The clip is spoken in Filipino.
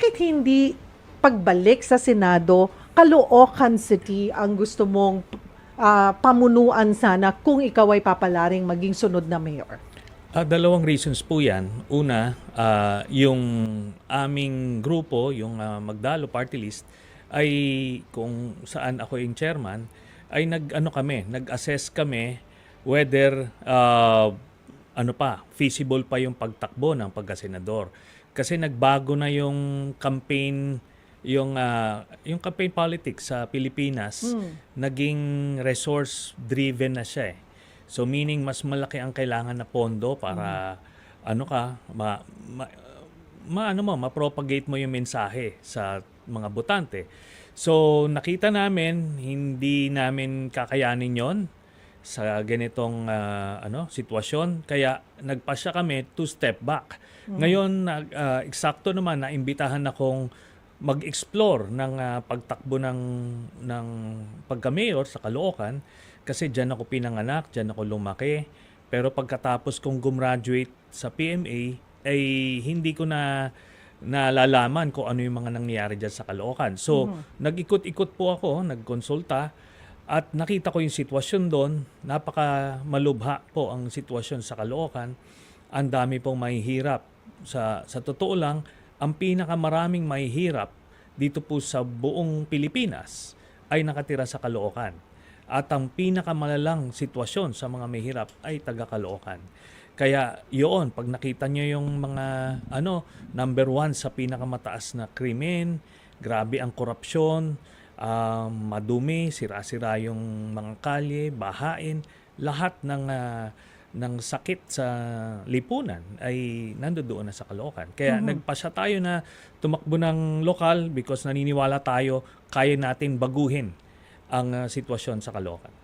bakit hindi pagbalik sa Senado, Caloocan City ang gusto mong pamunuan sana kung ikaw ay papalaring maging sunod na mayor? Dalawang reasons po yan. Una, yung aming grupo, yung Magdalo Party List, ay kung saan ako yung chairman, ay nag-assess kami whether feasible pa yung pagtakbo ng pagkasenador. Kasi nagbago na yung campaign, yung campaign politics sa Pilipinas, naging resource driven na siya eh. So meaning mas malaki ang kailangan na pondo para ma-propagate mo yung mensahe sa mga botante. So nakita namin hindi namin kakayanin 'yon sa ganitong sitwasyon, kaya nagpasya kami to step back. Ngayon eksakto naman na imbitahan akong mag-explore ng pagtakbo ng pagka-mayor sa Caloocan. Kasi diyan ako pinanganak, diyan ako lumaki. Pero pagkatapos kong gumraduate sa PMA, ay hindi ko na nalalaman kung ano yung mga nangyayari dyan sa Caloocan. So, nag-ikot-ikot po ako, nagkonsulta, at nakita ko yung sitwasyon doon. Napaka malubha po ang sitwasyon sa Caloocan. Ang dami pong mahihirap. Sa totoo lang, ang pinakamaraming mahihirap dito po sa buong Pilipinas ay nakatira sa Caloocan. At ang pinakamalalang sitwasyon sa mga mahirap ay taga Caloocan. Kaya yun, pag nakita nyo yung mga number one sa pinakamataas na krimen, grabe ang korupsyon, madumi, sira-sira yung mga kalye, bahain, lahat ng sakit sa lipunan ay nandoon na sa Caloocan. Kaya nagpasya tayo na tumakbo ng lokal because naniniwala tayo kaya natin baguhin ang sitwasyon sa Caloocan.